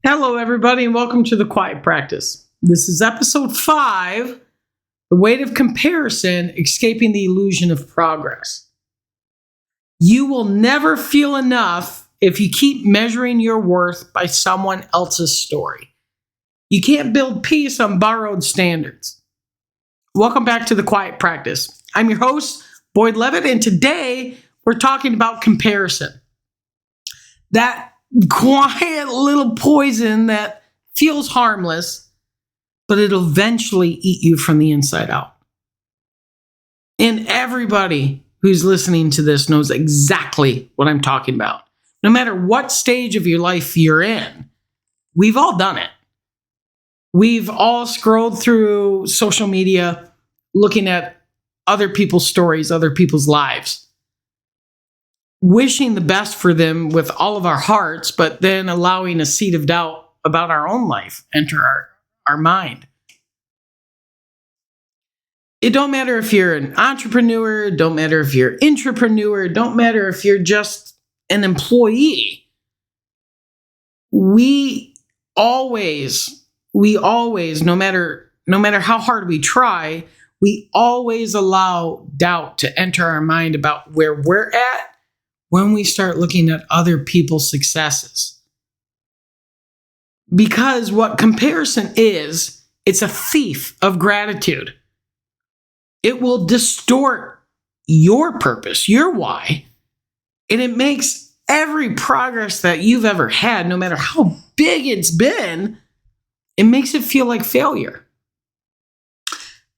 Hello, everybody, and welcome to The Quiet Practice. This is episode 5, The Weight of Comparison, Escaping the Illusion of Progress. You will never feel enough if you keep measuring your worth by someone else's story. You can't build peace on borrowed standards. Welcome back to The Quiet Practice. I'm your host, Boyd Levitt, and today we're talking about comparison. That quiet little poison that feels harmless, but it'll eventually eat you from the inside out. And everybody who's listening to this knows exactly what I'm talking about. No matter what stage of your life you're in, we've all done it. We've all scrolled through social media looking at other people's stories, other people's lives, wishing the best for them with all of our hearts, but then allowing a seed of doubt about our own life enter our mind. It don't matter if you're an entrepreneur, don't matter if you're an intrapreneur, don't matter if you're just an employee. We always, no matter how hard we try, we always allow doubt to enter our mind about where we're at when we start looking at other people's successes. Because what comparison is, it's a thief of gratitude. It will distort your purpose, your why, and it makes every progress that you've ever had, no matter how big it's been, it makes it feel like failure.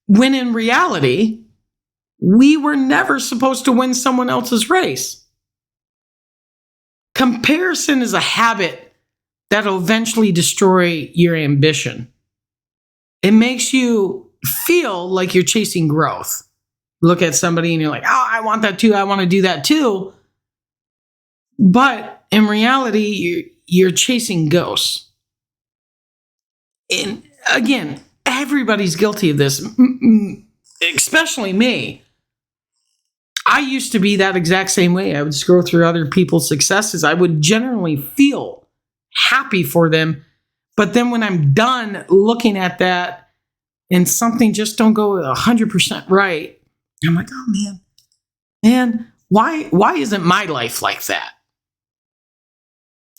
When in reality, we were never supposed to win someone else's race. Comparison is a habit that'll eventually destroy your ambition. It makes you feel like you're chasing growth. Look at somebody and you're like, oh, I want that too. I want to do that too. But in reality, you're chasing ghosts. And again, everybody's guilty of this, especially me. I used to be that exact same way. I would scroll through other people's successes. I would generally feel happy for them. But then when I'm done looking at that and something just don't go 100% right, I'm like, oh man, why isn't my life like that?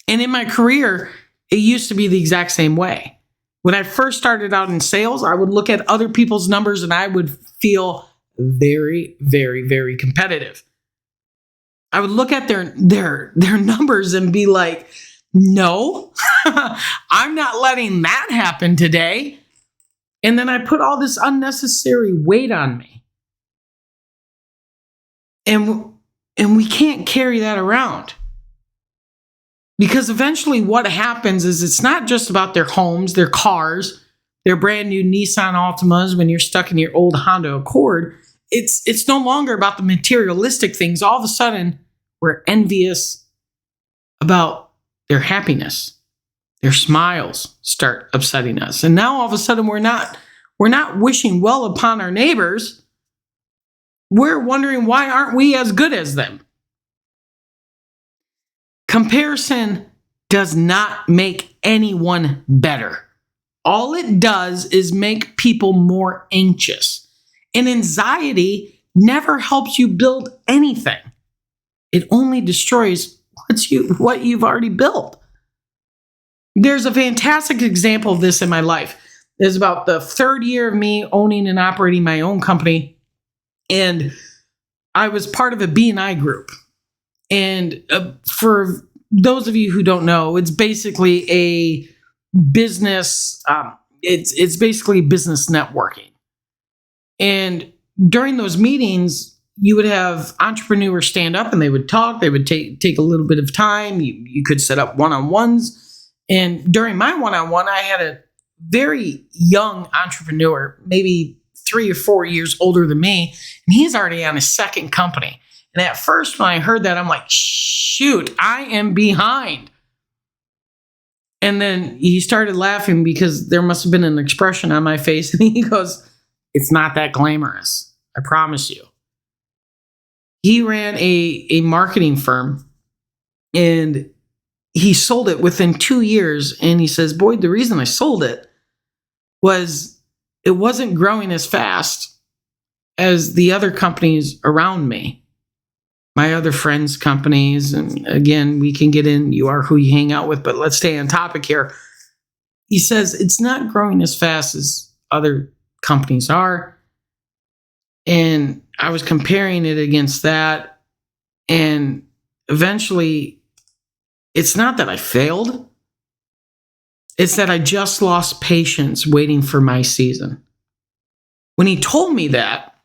And in my career, it used to be the exact same way. When I first started out in sales, I would look at other people's numbers and I would feel very, very, very competitive. I would look at their numbers and be like, no, I'm not letting that happen today. And then I put all this unnecessary weight on me. And we can't carry that around. Because eventually what happens is it's not just about their homes, their cars, their brand new Nissan Altimas when you're stuck in your old Honda Accord. It's no longer about the materialistic things. All of a sudden, we're envious about their happiness. Their smiles start upsetting us. And now all of a sudden we're not wishing well upon our neighbors. We're wondering, why aren't we as good as them? Comparison does not make anyone better. All it does is make people more anxious. And anxiety never helps you build anything. It only destroys what you've already built. There's a fantastic example of this in my life. It's about the third year of me owning and operating my own company. And I was part of a B&I group. And for those of you who don't know, it's basically a business, it's basically business networking. And during those meetings, you would have entrepreneurs stand up and they would talk. They would take a little bit of time. You could set up one-on-ones. And during my one-on-one, I had a very young entrepreneur, maybe 3 or 4 years older than me. And he's already on his second company. And at first, when I heard that, I'm like, shoot, I am behind. And then he started laughing because there must have been an expression on my face. And he goes, it's not that glamorous. I promise you. He ran a marketing firm, and he sold it within 2 years. And he says, Boyd, the reason I sold it was it wasn't growing as fast as the other companies around me, my other friends' companies. And again, we can get in, you are who you hang out with, but let's stay on topic here. He says, it's not growing as fast as other companies are. And I was comparing it against that. And eventually, it's not that I failed. It's that I just lost patience waiting for my season. When he told me that,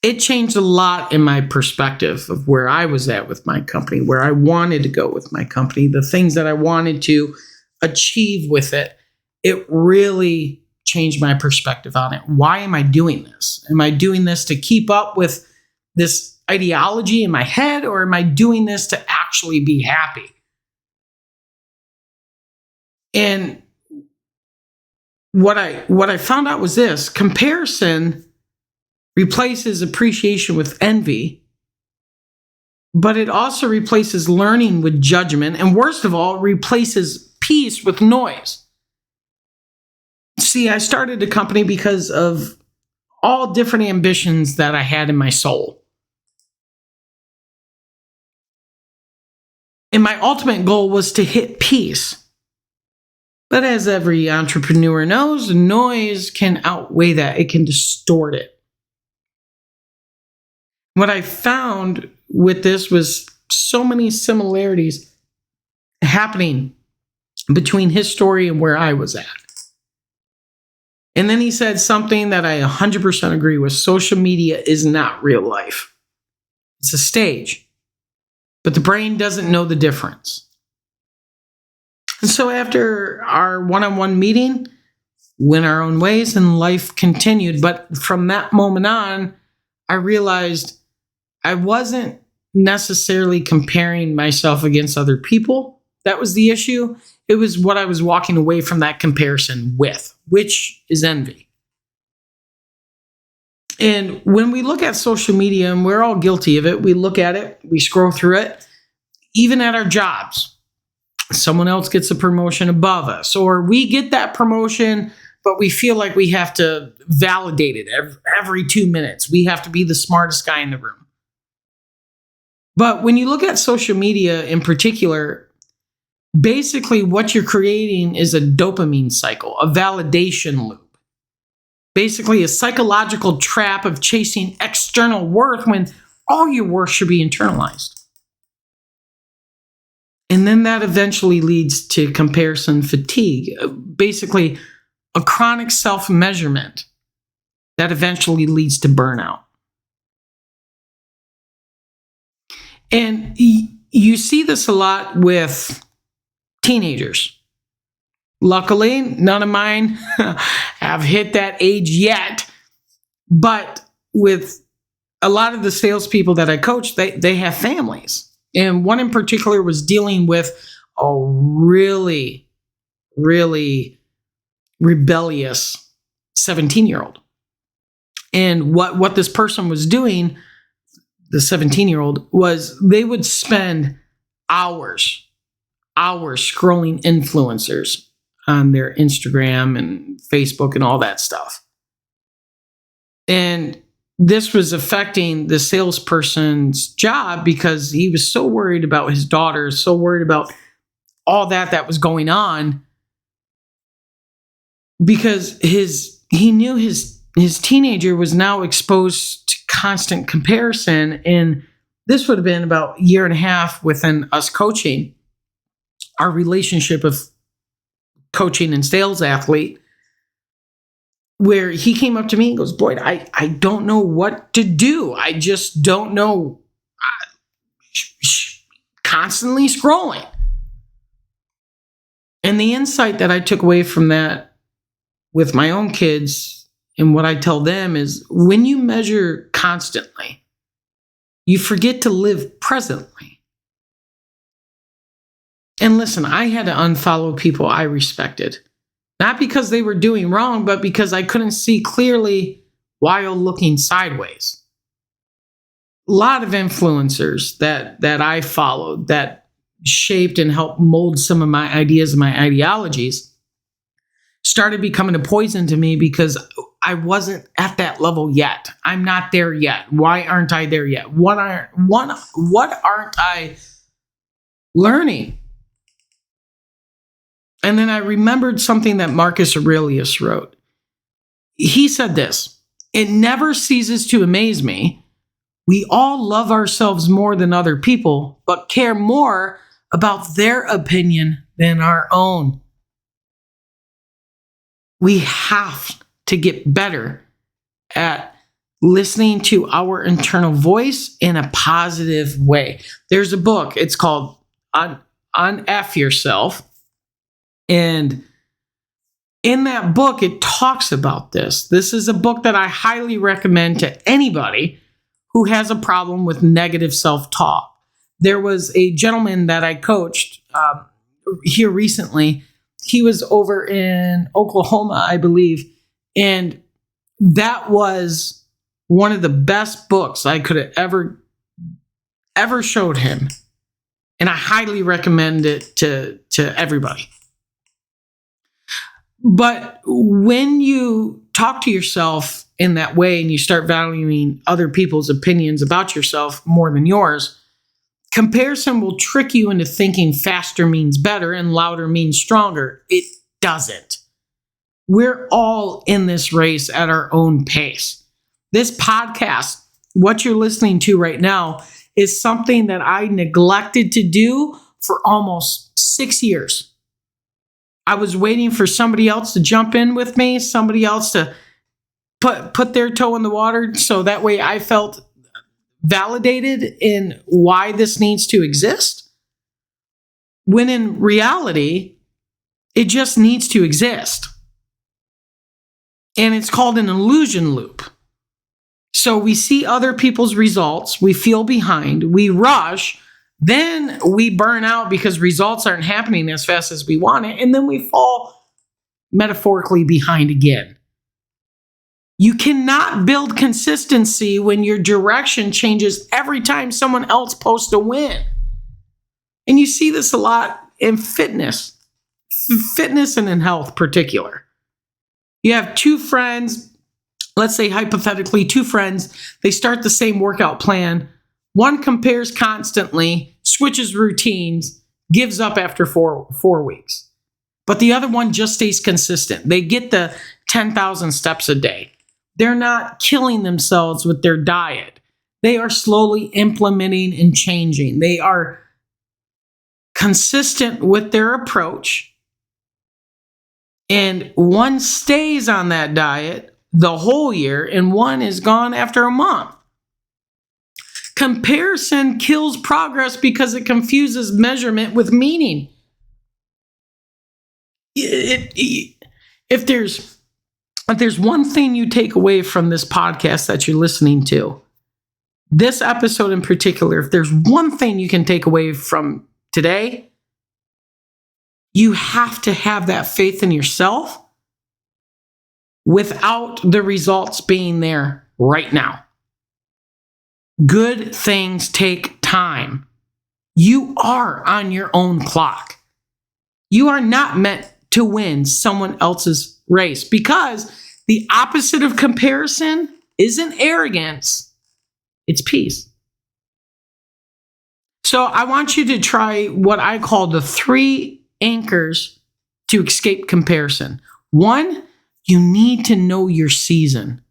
it changed a lot in my perspective of where I was at with my company, where I wanted to go with my company, the things that I wanted to achieve with it. It really changed my perspective on it. Why am I doing this? Am I doing this to keep up with this ideology in my head, or am I doing this to actually be happy? And what I found out was this: comparison replaces appreciation with envy, but it also replaces learning with judgment, and worst of all, replaces peace with noise. See, I started a company because of all different ambitions that I had in my soul. And my ultimate goal was to hit peace. But as every entrepreneur knows, noise can outweigh that. It can distort it. What I found with this was so many similarities happening between his story and where I was at. And then he said something that I 100% agree with. Social media is not real life. It's a stage. But the brain doesn't know the difference. And so after our one-on-one meeting, went our own ways and life continued. But from that moment on, I realized I wasn't necessarily comparing myself against other people. That was the issue. It was what I was walking away from that comparison with, which is envy. And when we look at social media, and we're all guilty of it, we look at it, we scroll through it, even at our jobs. Someone else gets a promotion above us, or we get that promotion, but we feel like we have to validate it every 2 minutes. We have to be the smartest guy in the room. But when you look at social media in particular, basically what you're creating is a dopamine cycle, a validation loop. Basically a psychological trap of chasing external worth when all your worth should be internalized. And then that eventually leads to comparison fatigue, basically a chronic self-measurement that eventually leads to burnout. And you see this a lot with teenagers. Luckily, none of mine have hit that age yet. But with a lot of the salespeople that I coach, they have families. And one in particular was dealing with a really, really rebellious 17-year-old. And what this person was doing, the 17-year-old, was they would spend hours scrolling influencers on their Instagram and Facebook and all that stuff. And this was affecting the salesperson's job because he was so worried about his daughter, so worried about all that was going on, because he knew his teenager was now exposed to constant comparison. And this would have been about a year and a half within us coaching, our relationship of coaching and sales athlete, where he came up to me and goes, Boyd, I don't know what to do. I just don't know. Constantly scrolling. And the insight that I took away from that with my own kids and what I tell them is, when you measure constantly, you forget to live presently. And listen, I had to unfollow people I respected. Not because they were doing wrong, but because I couldn't see clearly while looking sideways. A lot of influencers that I followed that shaped and helped mold some of my ideas and my ideologies, started becoming a poison to me because I wasn't at that level yet. I'm not there yet. Why aren't I there yet? What aren't I learning? And then I remembered something that Marcus Aurelius wrote. He said this: "It never ceases to amaze me. We all love ourselves more than other people, but care more about their opinion than our own." We have to get better at listening to our internal voice in a positive way. There's a book, it's called Unf Yourself. And in that book, it talks about this. This is a book that I highly recommend to anybody who has a problem with negative self-talk. There was a gentleman that I coached here recently. He was over in Oklahoma, I believe. And that was one of the best books I could have ever showed him. And I highly recommend it to everybody. But when you talk to yourself in that way and you start valuing other people's opinions about yourself more than yours, comparison will trick you into thinking faster means better and louder means stronger. It doesn't. We're all in this race at our own pace. This podcast, what you're listening to right now, is something that I neglected to do for almost 6 years. I was waiting for somebody else to jump in with me, somebody else to put their toe in the water, so that way I felt validated in why this needs to exist. When in reality, it just needs to exist. And it's called an illusion loop. So we see other people's results, we feel behind, we rush, then we burn out because results aren't happening as fast as we want it, and then we fall metaphorically behind again. You cannot build consistency when your direction changes every time someone else posts a win. And you see this a lot in fitness and in health particular. You have two friends, let's say hypothetically two friends, they start the same workout plan. One compares constantly, switches routines, gives up after four weeks. But the other one just stays consistent. They get the 10,000 steps a day. They're not killing themselves with their diet. They are slowly implementing and changing. They are consistent with their approach. And one stays on that diet the whole year, and one is gone after a month. Comparison kills progress because it confuses measurement with meaning. If there's one thing you take away from this podcast that you're listening to, this episode in particular, if there's one thing you can take away from today, you have to have that faith in yourself without the results being there right now. Good things take time. You are on your own clock. You are not meant to win someone else's race, because the opposite of comparison isn't arrogance, it's peace. So I want you to try what I call the 3 anchors to escape comparison. 1, you need to know your season.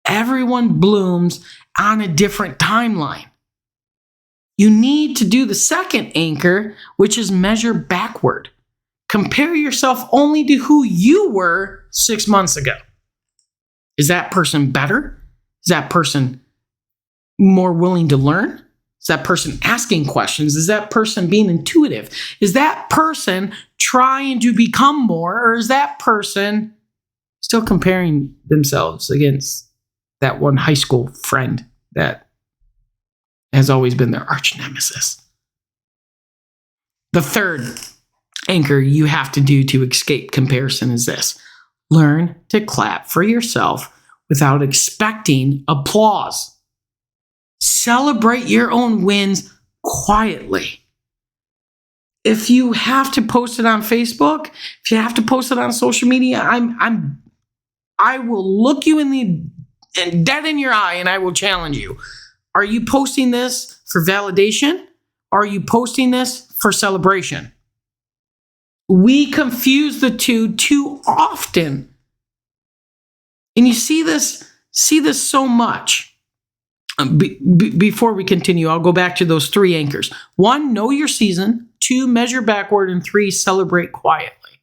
Everyone blooms on a different timeline. You need to do the second anchor, which is measure backward. Compare yourself only to who you were 6 months ago. Is that person better? Is that person more willing to learn? Is that person asking questions? Is that person being intuitive? Is that person trying to become more? Or is that person still comparing themselves against that one high school friend that has always been their arch nemesis? The third anchor you have to do to escape comparison is this: learn to clap for yourself without expecting applause. Celebrate your own wins quietly. if you have to post it on Facebook, if you have to post it on social media, I will look you and dead in your eye and I will challenge you. Are you posting this for validation? Are you posting this for celebration? We confuse the two too often. And you see this so much. Before we continue, I'll go back to those 3 anchors. 1, know your season. 2, measure backward. And 3, celebrate quietly.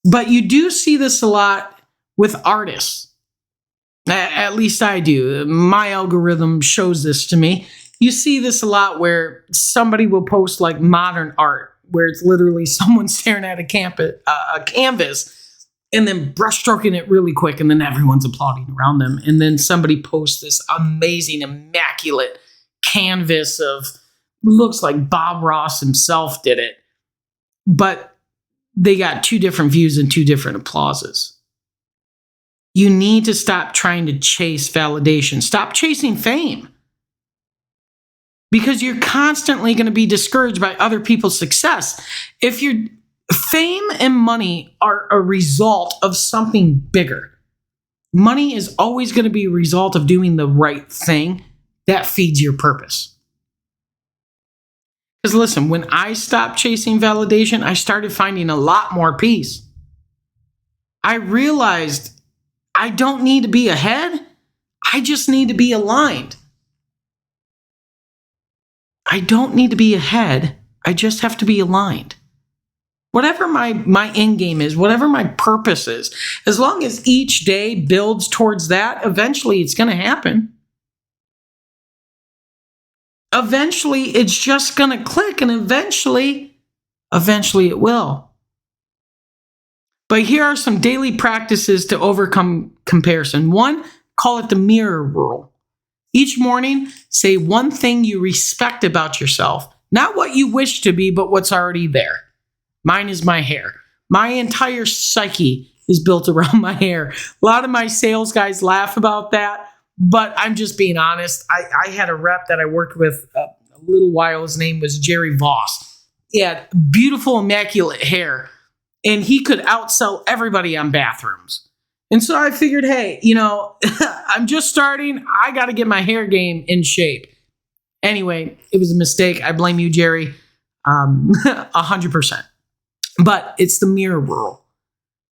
But you do see this a lot with artists. At least I do. My algorithm shows this to me. You see this a lot where somebody will post like modern art, where it's literally someone staring at a canvas and then brushstroking it really quick, and then everyone's applauding around them. And then somebody posts this amazing, immaculate canvas of, looks like Bob Ross himself did it. But they got 2 different views and 2 different applauses. You need to stop trying to chase validation. Stop chasing fame. Because you're constantly going to be discouraged by other people's success. If you're fame and money are a result of something bigger. Money is always going to be a result of doing the right thing that feeds your purpose. Because listen, when I stopped chasing validation, I started finding a lot more peace. I realized I don't need to be ahead. I just need to be aligned. I don't need to be ahead. I just have to be aligned. Whatever my end game is, whatever my purpose is, as long as each day builds towards that, eventually it's going to happen. Eventually it's just going to click, and eventually it will. But here are some daily practices to overcome comparison. 1, call it the mirror rule. Each morning, say one thing you respect about yourself, not what you wish to be, but what's already there. Mine is my hair. My entire psyche is built around my hair. A lot of my sales guys laugh about that, but I'm just being honest. I had a rep that I worked with a little while. His name was Jerry Voss. He had beautiful, immaculate hair, and he could outsell everybody on bathrooms. And so I figured, hey, I'm just starting. I got to get my hair game in shape. Anyway, it was a mistake. I blame you, Jerry, 100%. But it's the mirror rule.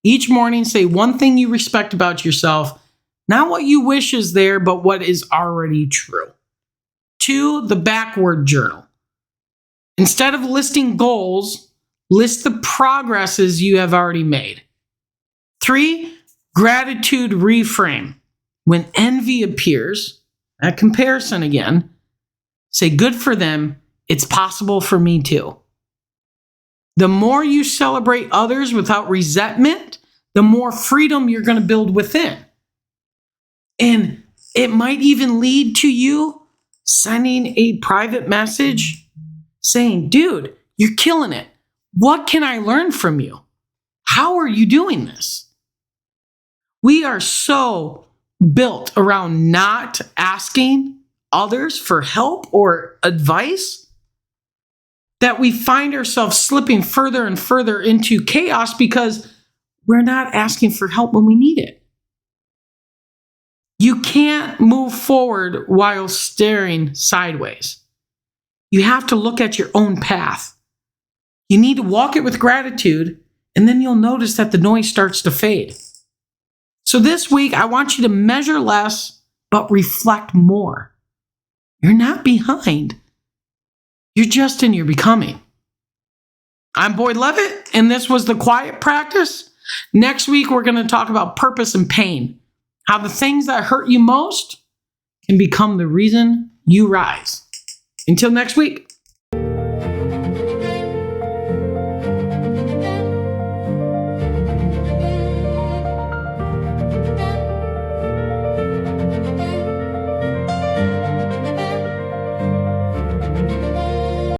Each morning, say one thing you respect about yourself, not what you wish is there, but what is already true. 2, the backward journal. Instead of listing goals, list the progresses you have already made. 3, gratitude reframe. When envy appears, that comparison again, say good for them, it's possible for me too. The more you celebrate others without resentment, the more freedom you're going to build within. And it might even lead to you sending a private message saying, dude, you're killing it. What can I learn from you? How are you doing this? We are so built around not asking others for help or advice that we find ourselves slipping further and further into chaos because we're not asking for help when we need it. You can't move forward while staring sideways. You have to look at your own path. You need to walk it with gratitude, and then you'll notice that the noise starts to fade. So this week, I want you to measure less, but reflect more. You're not behind. You're just in your becoming. I'm Boyd Levitt, and this was The Quiet Practice. Next week, we're going to talk about purpose and pain, how the things that hurt you most can become the reason you rise. Until next week.